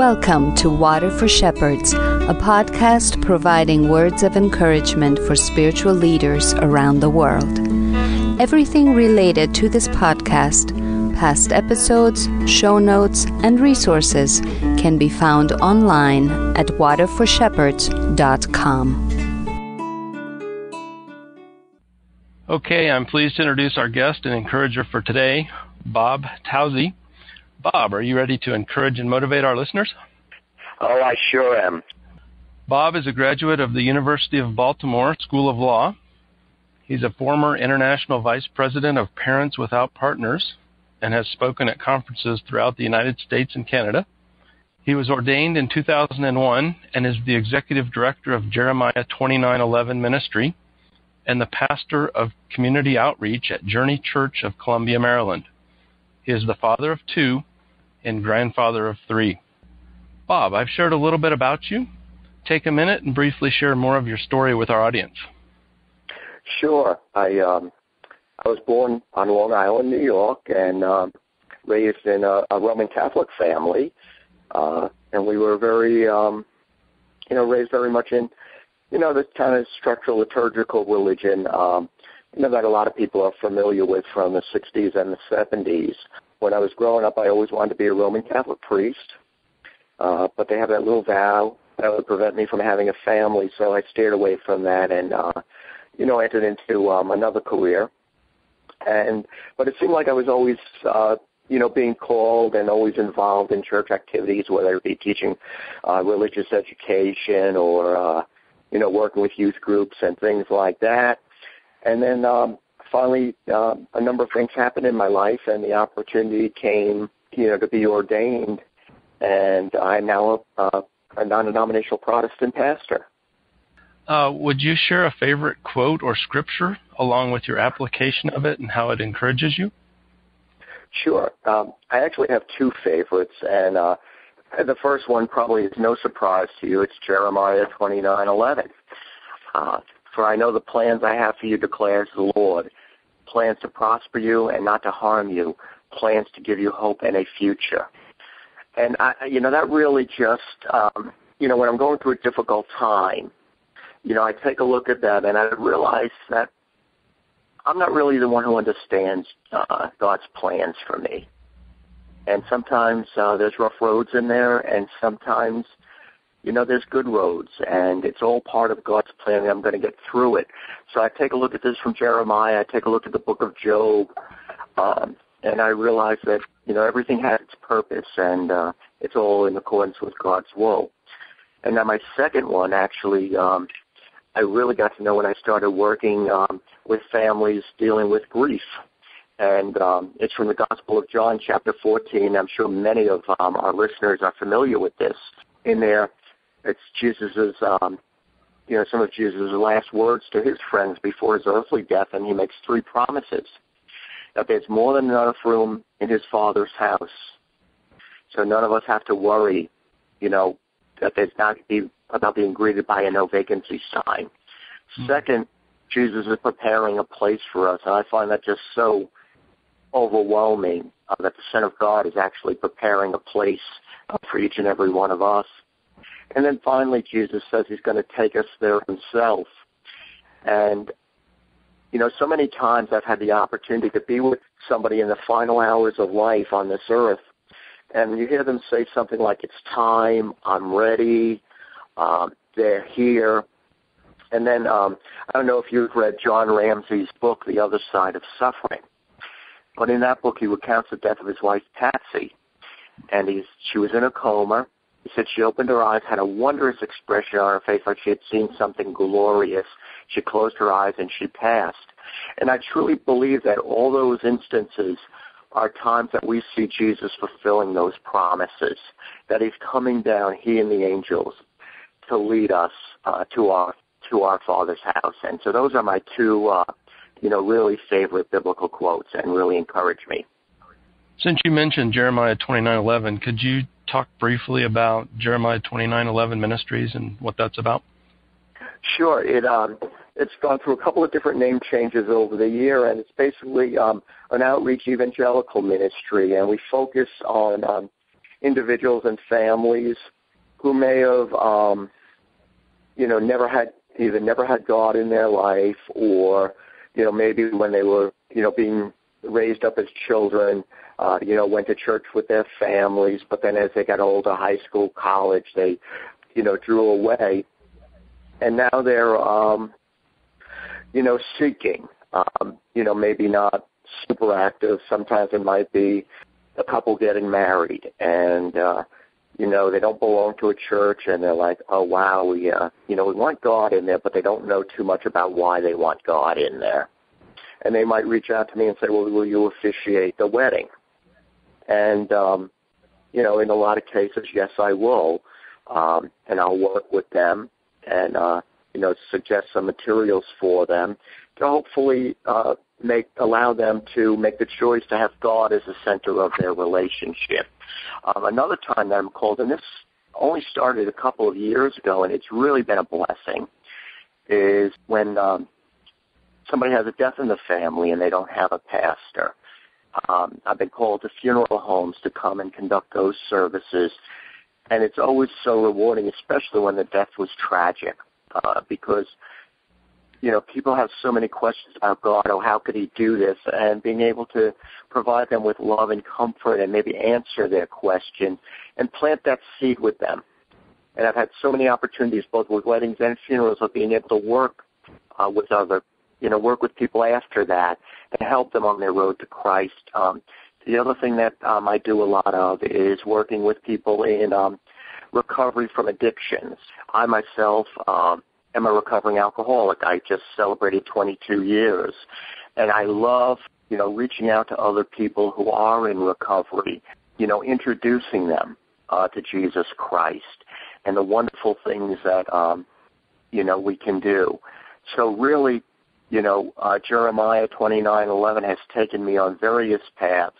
Welcome to Water for Shepherds, a podcast providing words of encouragement for spiritual leaders around the world. Everything related to this podcast, past episodes, show notes, and resources can be found online at waterforshepherds.com. Okay, I'm pleased to introduce our guest and encourager for today, Bob Tousey. Bob, are you ready to encourage and motivate our listeners? Oh, I sure am. Bob is a graduate of the University of Baltimore School of Law. He's a former international vice president of Parents Without Partners and has spoken at conferences throughout the United States and Canada. He was ordained in 2001 and is the executive director of Jeremiah 29:11 Ministry and the pastor of community outreach at Journey Church of Columbia, Maryland. He is the father of 2 and grandfather of 3. Bob, I've shared a little bit about you. Take a minute and briefly share more of your story with our audience. Sure. I was born on Long Island, New York, and raised in a Roman Catholic family, and we were very, raised very much in, this kind of structural liturgical religion, that a lot of people are familiar with from the 60s and the 70s. When I was growing up, I always wanted to be a Roman Catholic priest, but they have that little vow that would prevent me from having a family, so I steered away from that and, entered into another career. But it seemed like I was always, being called and always involved in church activities, whether it be teaching religious education or, working with youth groups and things like that. And then finally, a number of things happened in my life, and the opportunity came, to be ordained. And I'm now a non-denominational Protestant pastor. Would you share a favorite quote or scripture along with your application of it and how it encourages you? Sure. I actually have 2 favorites, and the first one probably is no surprise to you. It's Jeremiah 29:11. For I know the plans I have for you, declares the Lord, plans to prosper you and not to harm you, plans to give you hope and a future. And, that really just, when I'm going through a difficult time, I take a look at that and I realize that I'm not really the one who understands God's plans for me. And sometimes there's rough roads in there, and sometimes, there's good roads, and it's all part of God's plan, and I'm going to get through it. So I take a look at this from Jeremiah, I take a look at the book of Job, and I realize that, everything has its purpose, and it's all in accordance with God's will. And then my second one, actually, I really got to know when I started working with families dealing with grief. And it's from the Gospel of John, chapter 14. I'm sure many of our listeners are familiar with this. In there, it's Jesus's, some of Jesus' last words to his friends before his earthly death, and he makes 3 promises. That there's more than enough room in his Father's house. So none of us have to worry, that there's not about being greeted by a no vacancy sign. Mm-hmm. Second, Jesus is preparing a place for us, and I find that just so overwhelming that the Son of God is actually preparing a place for each and every one of us. And then finally, Jesus says he's going to take us there himself. And, so many times I've had the opportunity to be with somebody in the final hours of life on this earth, and you hear them say something like, it's time, I'm ready, they're here. And then I don't know if you've read John Ramsey's book, The Other Side of Suffering. But in that book, he recounts the death of his wife, Tousey. And she was in a coma. He said she opened her eyes, had a wondrous expression on her face like she had seen something glorious. She closed her eyes and she passed. And I truly believe that all those instances are times that we see Jesus fulfilling those promises, that he's coming down, he and the angels, to lead us to our Father's house. And so those are my 2 really favorite biblical quotes and really encourage me. Since you mentioned Jeremiah 29:11, could you talk briefly about Jeremiah 29:11 Ministries and what that's about? Sure. It's gone through a couple of different name changes over the year, and it's basically an outreach evangelical ministry, and we focus on individuals and families who may have, never had God in their life, or, maybe when they were, being raised up as children, went to church with their families, but then as they got older, high school, college, they, drew away. And now they're, seeking, maybe not super active. Sometimes it might be a couple getting married, and, they don't belong to a church, and they're like, oh, wow, we want God in there, but they don't know too much about why they want God in there. And they might reach out to me and say, well, will you officiate the wedding? And, in a lot of cases, yes, I will. And I'll work with them and, suggest some materials for them to hopefully allow them to make the choice to have God as the center of their relationship. Another time that I'm called, and this only started a couple of years ago, and it's really been a blessing, is when somebody has a death in the family and they don't have a pastor. I've been called to funeral homes to come and conduct those services, and it's always so rewarding, especially when the death was tragic, because people have so many questions about God. Oh, how could he do this? And being able to provide them with love and comfort and maybe answer their question and plant that seed with them. And I've had so many opportunities, both with weddings and funerals, of being able to work work with people after that and help them on their road to Christ. The other thing that I do a lot of is working with people in recovery from addictions. I myself am a recovering alcoholic. I just celebrated 22 years. And I love, reaching out to other people who are in recovery, introducing them to Jesus Christ and the wonderful things that, we can do. So really, Jeremiah 29:11 has taken me on various paths.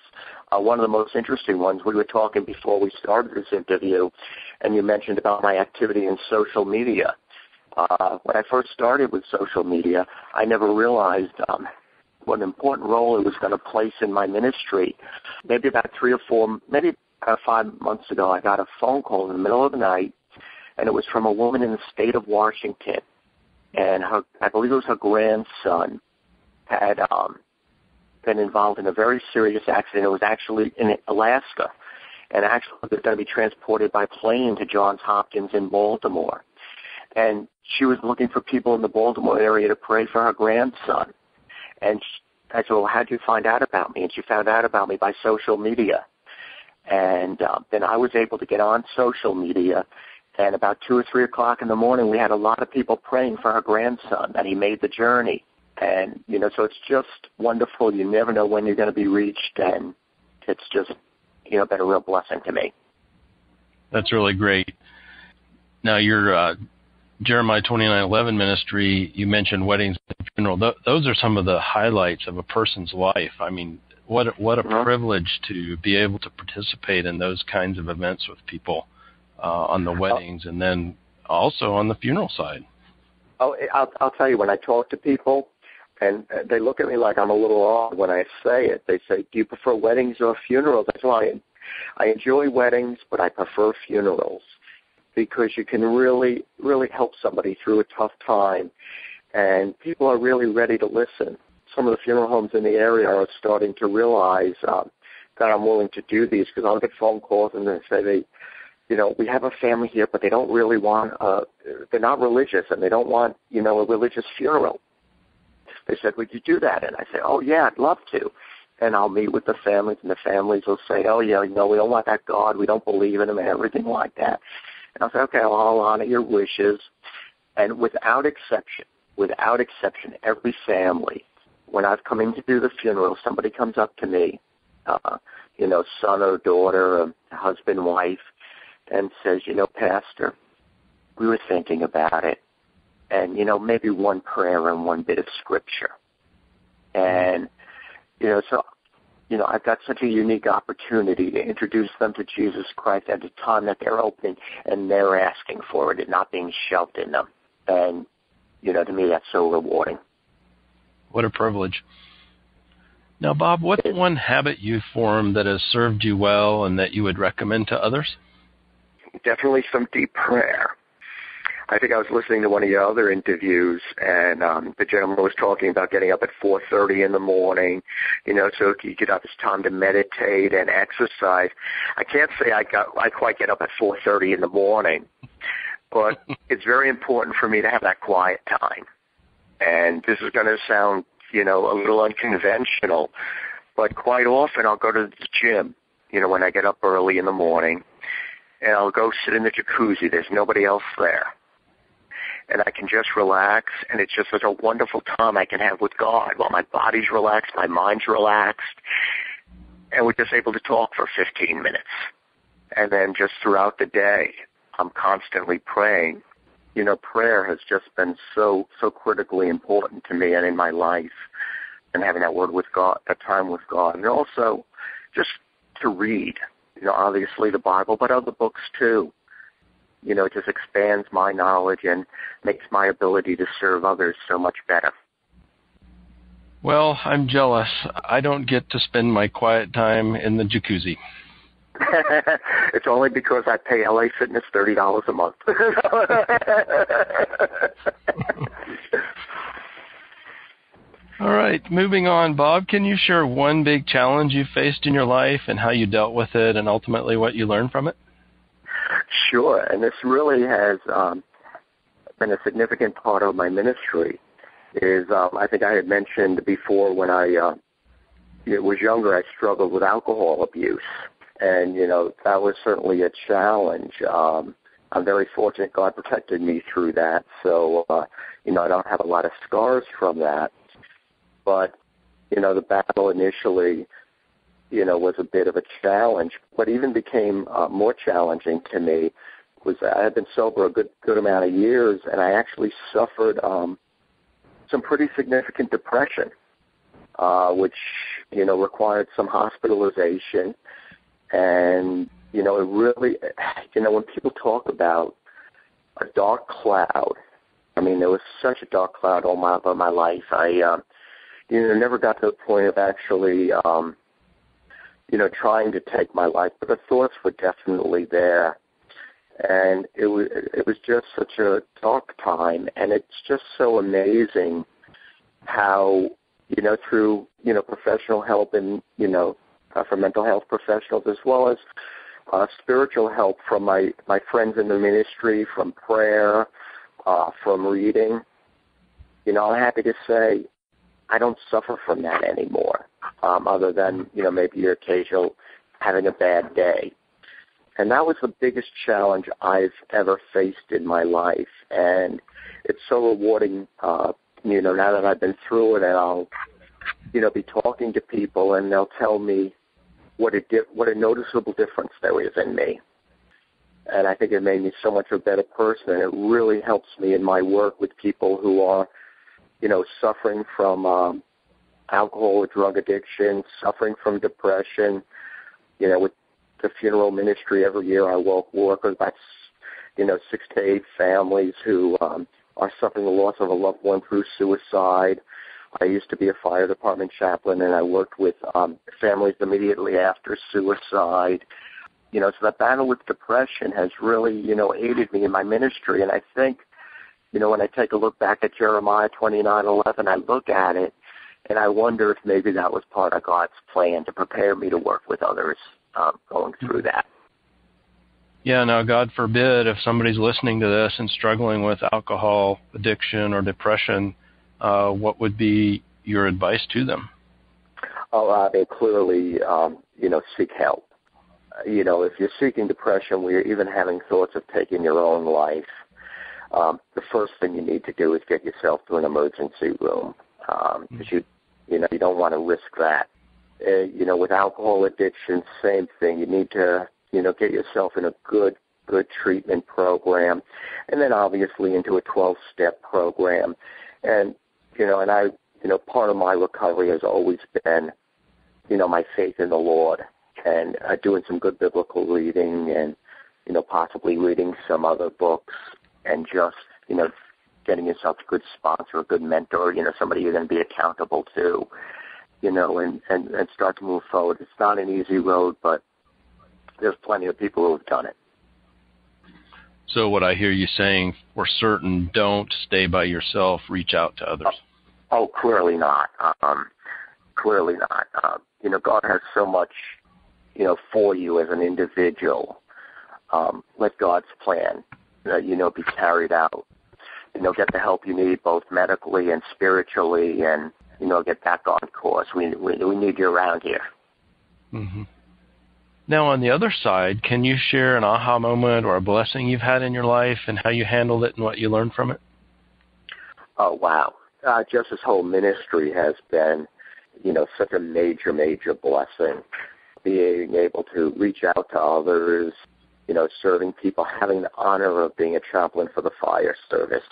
One of the most interesting ones, we were talking before we started this interview, and you mentioned about my activity in social media. When I first started with social media, I never realized what an important role it was going to place in my ministry. Maybe about 5 months ago, I got a phone call in the middle of the night, and it was from a woman in the state of Washington. And I believe it was her grandson had been involved in a very serious accident. It was actually in Alaska, and actually was going to be transported by plane to Johns Hopkins in Baltimore. And she was looking for people in the Baltimore area to pray for her grandson. And I said, well, how did you find out about me? And she found out about me by social media. And then I was able to get on social media. And about 2 or 3 o'clock in the morning, we had a lot of people praying for her grandson, that he made the journey. And, so it's just wonderful. You never know when you're going to be reached. And it's just, been a real blessing to me. That's really great. Now, your Jeremiah 29:11 ministry, you mentioned weddings and funeral. Those are some of the highlights of a person's life. I mean, what a privilege to be able to participate in those kinds of events with people on the weddings and then also on the funeral side. Oh, I'll tell you, when I talk to people, and they look at me like I'm a little odd when I say it. They say, do you prefer weddings or funerals? That's why I enjoy weddings, but I prefer funerals, because you can really, really help somebody through a tough time, and people are really ready to listen. Some of the funeral homes in the area are starting to realize that I'm willing to do these, because I'll get phone calls and they say, we have a family here, but they don't really want, they're not religious, and they don't want, a religious funeral. They said, would you do that? And I say, oh, yeah, I'd love to. And I'll meet with the families, and the families will say, oh, yeah, we don't want that God. We don't believe in him and everything like that. And I'll say, okay, well, I'll honor your wishes. And without exception, every family, when I've come in to do the funeral, somebody comes up to me, son or daughter, or husband, wife, and says, Pastor, we were thinking about it, and, maybe one prayer and one bit of scripture. And, so, I've got such a unique opportunity to introduce them to Jesus Christ at the time that they're opening and they're asking for it and not being shoved in them. And, to me, that's so rewarding. What a privilege. Now, Bob, what's one habit you formed that has served you well and that you would recommend to others? Definitely some deep prayer. I think I was listening to one of your other interviews, and the gentleman was talking about getting up at 4:30 in the morning, so you could have this time to meditate and exercise. I can't say I quite get up at 4:30 in the morning, but it's very important for me to have that quiet time. And this is going to sound, a little unconventional, but quite often I'll go to the gym, when I get up early in the morning, and I'll go sit in the jacuzzi. There's nobody else there. And I can just relax, and it's just such a wonderful time I can have with God while my body's relaxed, my mind's relaxed, and we're just able to talk for 15 minutes. And then just throughout the day, I'm constantly praying. Prayer has just been so critically important to me and in my life, and having that word with God, that time with God, and also just to read, obviously the Bible, but other books too. It just expands my knowledge and makes my ability to serve others so much better. Well, I'm jealous. I don't get to spend my quiet time in the jacuzzi. It's only because I pay LA Fitness $30 a month. All right, moving on, Bob, can you share one big challenge you faced in your life and how you dealt with it and ultimately what you learned from it? Sure, and this really has been a significant part of my ministry. I think I had mentioned before when I was younger, I struggled with alcohol abuse. And, that was certainly a challenge. I'm very fortunate God protected me through that. So, I don't have a lot of scars from that. But, the battle initially, was a bit of a challenge. What even became more challenging to me was that I had been sober a good amount of years, and I actually suffered some pretty significant depression, which, required some hospitalization. And, it really, when people talk about a dark cloud, there was such a dark cloud over my life. I, never got to the point of actually, trying to take my life, but the thoughts were definitely there. And it was just such a dark time, and it's just so amazing how, through, professional help and, for mental health professionals, as well as spiritual help from my friends in the ministry, from prayer, from reading. I'm happy to say I don't suffer from that anymore, other than, maybe your occasional having a bad day. And that was the biggest challenge I've ever faced in my life. And it's so rewarding, now that I've been through it, and I'll, be talking to people, and they'll tell me what a noticeable difference there is in me. And I think it made me so much a better person, and it really helps me in my work with people who are, suffering from alcohol or drug addiction, suffering from depression. With the funeral ministry every year, I work with about, 6 to 8 families who are suffering the loss of a loved one through suicide. I used to be a fire department chaplain, and I worked with families immediately after suicide. So that battle with depression has really, aided me in my ministry. And I think, when I take a look back at Jeremiah 29:11, I look at it, and I wonder if maybe that was part of God's plan to prepare me to work with others going through that. Yeah, now, God forbid, if somebody's listening to this and struggling with alcohol addiction or depression, what would be your advice to them? Clearly, seek help. If you're seeking depression where you're even having thoughts of taking your own life, the first thing you need to do is get yourself to an emergency room, because you don't want to risk that. With alcohol addiction, same thing. You need to, get yourself in a good treatment program, and then obviously into a 12-step program. And, part of my recovery has always been, my faith in the Lord, and doing some good biblical reading, and, possibly reading some other books, and just, getting yourself a good sponsor, a good mentor, somebody you're going to be accountable to. and start to move forward. It's not an easy road, but there's plenty of people who have done it. So what I hear you saying, for certain, don't stay by yourself, reach out to others. Oh, clearly not. Clearly not. God has so much, for you as an individual. Let God's plan, be carried out. Get the help you need, both medically and spiritually, and, get back on course. We need you around here. Mm-hmm. Now, on the other side, can you share an aha moment or a blessing you've had in your life and how you handled it and what you learned from it? Oh, wow. Just this whole ministry has been, such a major, major blessing. Being able to reach out to others, serving people, having the honor of being a chaplain for the fire service.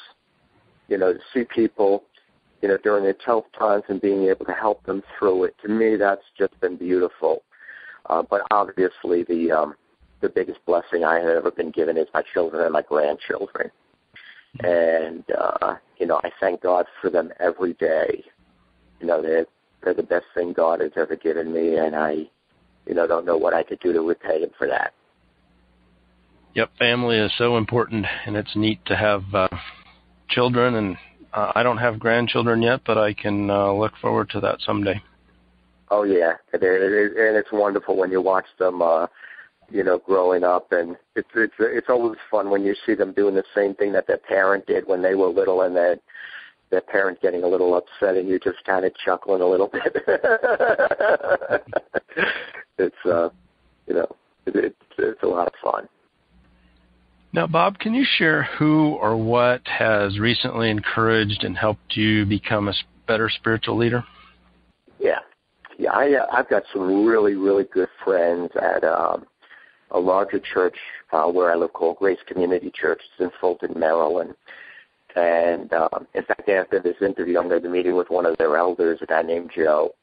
To see people, during their tough times and being able to help them through it. To me, that's just been beautiful. But obviously, the biggest blessing I have ever been given is my children and my grandchildren. And, I thank God for them every day. They're the best thing God has ever given me, and I, don't know what I could do to repay Him for that. Yep, family is so important, and it's neat to have children, and I don't have grandchildren yet, but I can look forward to that someday. Oh, yeah, and it's wonderful when you watch them, growing up, and it's always fun when you see them doing the same thing that their parent did when they were little, and their parent getting a little upset, and you just kind of chuckling a little bit. It's it's a lot of fun. Now, Bob, can you share who or what has recently encouraged and helped you become a better spiritual leader? Yeah, I've got some really, really good friends at a larger church where I live called Grace Community Church. It's in Fulton, Maryland. And in fact, after this interview, I'm going to be meeting with one of their elders, a guy named Joe.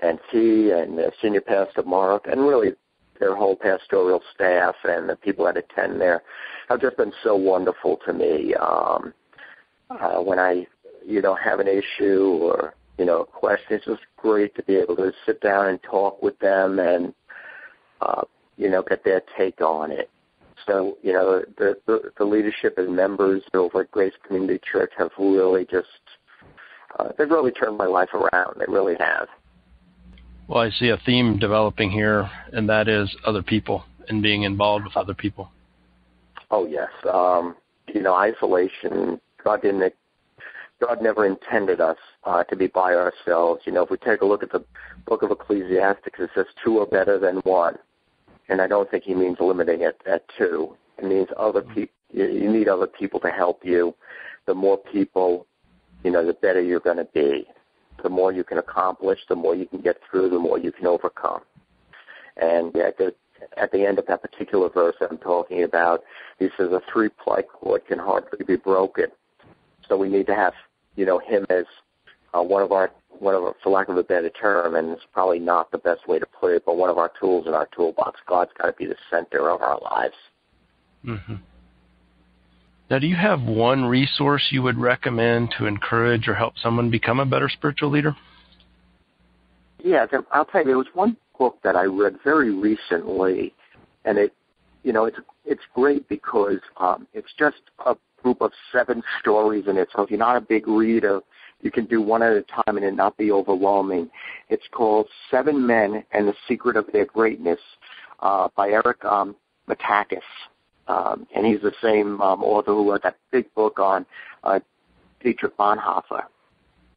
And he and the senior pastor, Mark, and really their whole pastoral staff and the people that attend there have just been so wonderful to me. When I, have an issue or, a question, it's just great to be able to sit down and talk with them and, get their take on it. So, the leadership and members over at Grace Community Church have really just, they've really turned my life around. They really have. Well, I see a theme developing here, and that is other people and being involved with other people. Oh, yes. Isolation, God never intended us to be by ourselves. If we take a look at the book of Ecclesiastes, it says two are better than one. And I don't think he means limiting it at two. It means other people. You need other people to help you. The more people, the better you're going to be. The more you can accomplish, the more you can get through, the more you can overcome. And at the end of that particular verse I'm talking about, he says a three-ply cord can hardly be broken. So we need to have, him as one of our, for lack of a better term, and it's probably not the best way to put it, but one of our tools in our toolbox. God's got to be the center of our lives. Mm-hmm. Now, do you have one resource you would recommend to encourage or help someone become a better spiritual leader? Yeah, I'll tell you, there was one book that I read very recently, and it's great because it's just a group of 7 stories in it. So if you're not a big reader, you can do one at a time and it not be overwhelming. It's called 7 Men and the Secret of Their Greatness by Eric Matakis. And he's the same author who wrote that big book on Dietrich Bonhoeffer.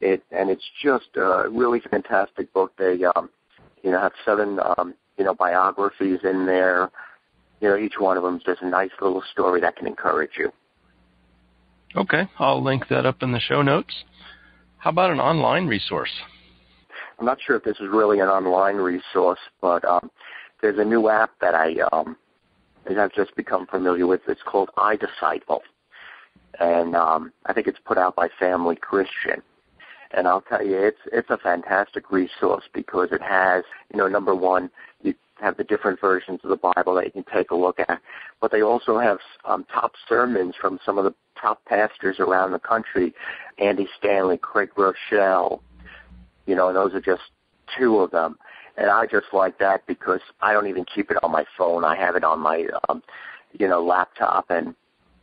It's just a really fantastic book. They have 7 biographies in there. Each one of them is just a nice little story that can encourage you. Okay, I'll link that up in the show notes. How about an online resource? I'm not sure if this is really an online resource, but there's a new app that I've just become familiar with. It's called iDisciple, and I think it's put out by Family Christian. And I'll tell you, it's a fantastic resource because it has, number one, you have the different versions of the Bible that you can take a look at, but they also have top sermons from some of the top pastors around the country, Andy Stanley, Craig Rochelle, and those are just 2 of them. And I just like that because I don't even keep it on my phone. I have it on my, laptop. And,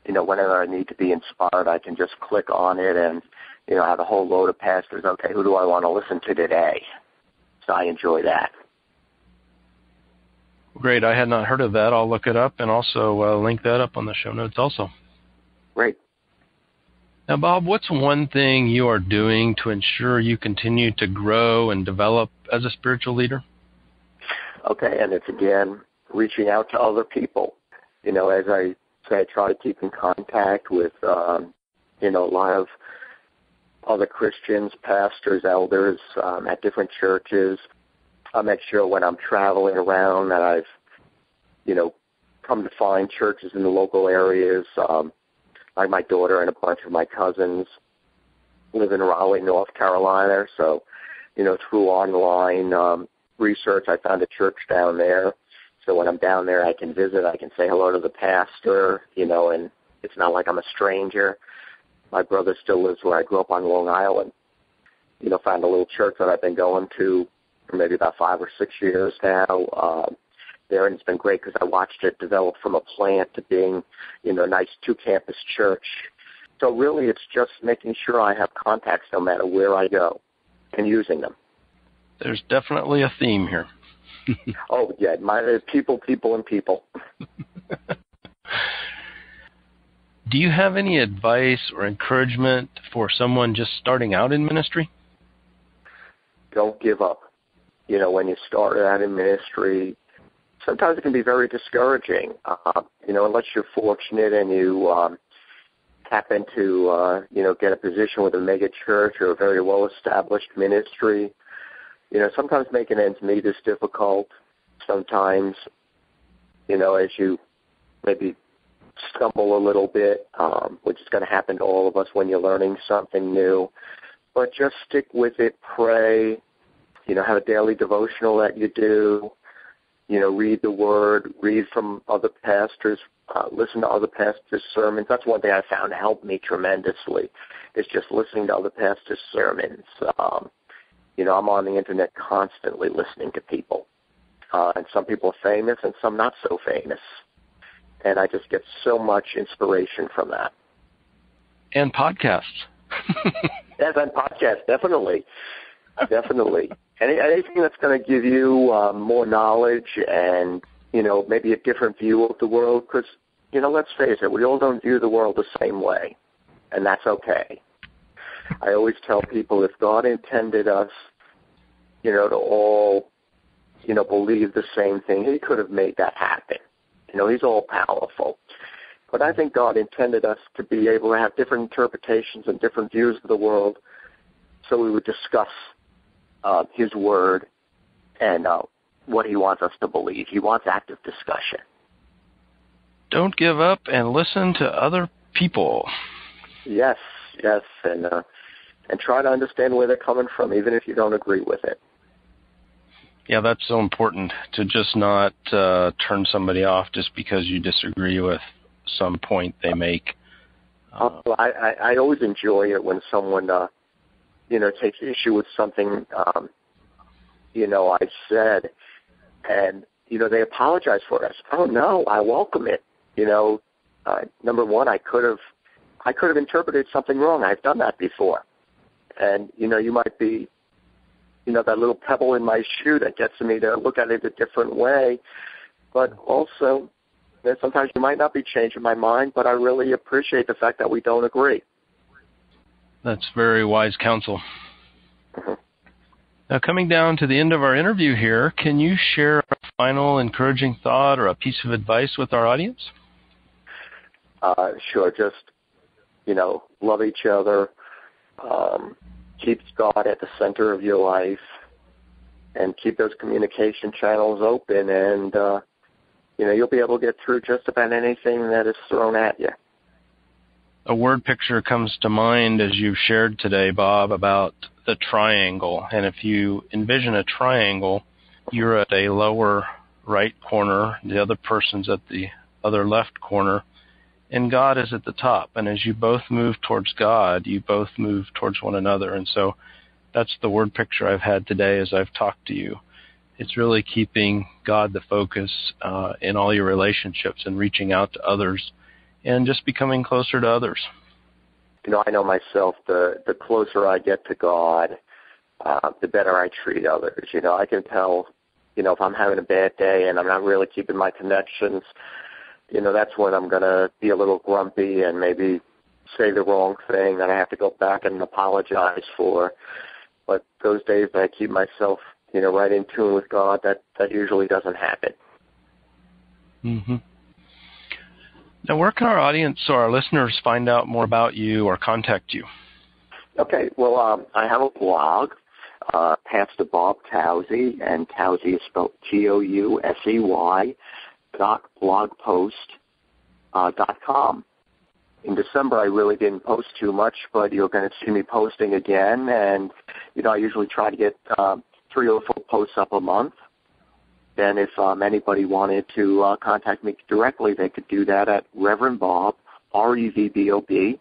whenever I need to be inspired, I can just click on it and, I have a whole load of pastors. Okay, who do I want to listen to today? So I enjoy that. Great. I had not heard of that. I'll look it up and also link that up on the show notes also. Great. Now, Bob, what's one thing you are doing to ensure you continue to grow and develop as a spiritual leader? Okay, and it's, again, reaching out to other people. As I say, I try to keep in contact with, a lot of other Christians, pastors, elders at different churches. I make sure when I'm traveling around that I've, come to find churches in the local areas. Like my daughter and a bunch of my cousins live in Raleigh, North Carolina. So, through online research, I found a church down there. So when I'm down there, I can visit. I can say hello to the pastor, and it's not like I'm a stranger. My brother still lives where I grew up on Long Island. Found a little church that I've been going to for maybe about 5 or 6 years now. There, and it's been great because I watched it develop from a plant to being, a nice 2-campus church. So really, it's just making sure I have contacts no matter where I go and using them. There's definitely a theme here. Oh, yeah, people, and people. Do you have any advice or encouragement for someone just starting out in ministry? Don't give up. When you start out in ministry, sometimes it can be very discouraging, unless you're fortunate and you tap into, get a position with a mega church or a very well-established ministry. Sometimes making ends meet is difficult. Sometimes, as you maybe stumble a little bit, which is going to happen to all of us when you're learning something new. But just stick with it, pray, have a daily devotional that you do. Read the Word, read from other pastors, listen to other pastors' sermons. That's one thing I found helped me tremendously, is just listening to other pastors' sermons. I'm on the Internet constantly listening to people. And some people are famous and some not so famous. And I just get so much inspiration from that. And podcasts. Yes, and podcasts, definitely. Definitely. Anything that's going to give you more knowledge and, maybe a different view of the world. Because, let's face it, we all don't view the world the same way. And that's okay. I always tell people if God intended us, to all, believe the same thing, He could have made that happen. He's all powerful. But I think God intended us to be able to have different interpretations and different views of the world, so we would discuss His Word and what He wants us to believe. He wants active discussion. Don't give up and listen to other people. Yes, and try to understand where they're coming from, even if you don't agree with it. Yeah, that's so important, to just not turn somebody off just because you disagree with some point they make. I always enjoy it when someone, takes issue with something, I said, and, they apologize for it. I said, oh, no, I welcome it. Number one, I could have interpreted something wrong. I've done that before. And, you might be, that little pebble in my shoe that gets me to look at it a different way. But also, sometimes you might not be changing my mind, but I really appreciate the fact that we don't agree. That's very wise counsel. Mm-hmm. Now, coming down to the end of our interview here, can you share a final encouraging thought or a piece of advice with our audience? Sure. Just, love each other. Keep God at the center of your life, and keep those communication channels open, and you'll be able to get through just about anything that is thrown at you. A word picture comes to mind as you've shared today, Bob, about the triangle. And if you envision a triangle, you're at a lower right corner, the other person's at the other left corner, and God is at the top. And as you both move towards God, you both move towards one another. And so That's the word picture I've had today as I've talked to you. It's really keeping God the focus in all your relationships and reaching out to others and just becoming closer to others. I know myself, the closer I get to God, the better I treat others. I can tell, if I'm having a bad day and I'm not really keeping my connections, that's when I'm going to be a little grumpy and maybe say the wrong thing that I have to go back and apologize for. But those days that I keep myself, right in tune with God, that usually doesn't happen. Mm-hmm. Now, where can our audience or our listeners find out more about you or contact you? Okay, well, I have a blog, Pastor Bob Tousey, and Tousey is spelled Tousey .blogpost.com. In December, I really didn't post too much, but you're going to see me posting again, and, I usually try to get 3 or 4 posts up a month. Then if anybody wanted to contact me directly, they could do that at Reverend Bob, REVBOB,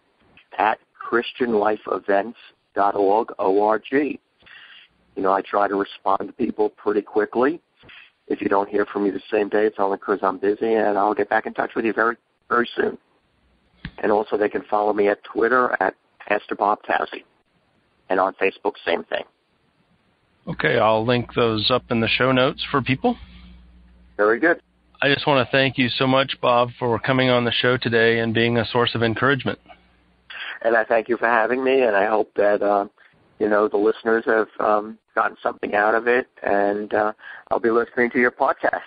at ChristianLifeEvents.org, O-R-G. I try to respond to people pretty quickly. If you don't hear from me the same day, it's only because I'm busy, and I'll get back in touch with you very, very soon. And also they can follow me at Twitter at Pastor Bob Tousey. And on Facebook, same thing. Okay, I'll link those up in the show notes for people. Very good. I just want to thank you so much, Bob, for coming on the show today and being a source of encouragement. And I thank you for having me, and I hope that, the listeners have gotten something out of it, and I'll be listening to your podcasts.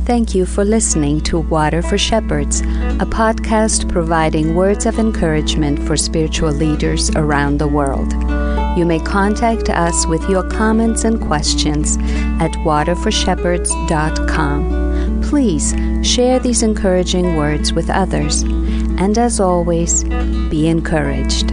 Thank you for listening to Water for Shepherds, a podcast providing words of encouragement for spiritual leaders around the world. You may contact us with your comments and questions at waterforshepherds.com. Please share these encouraging words with others. And as always, be encouraged.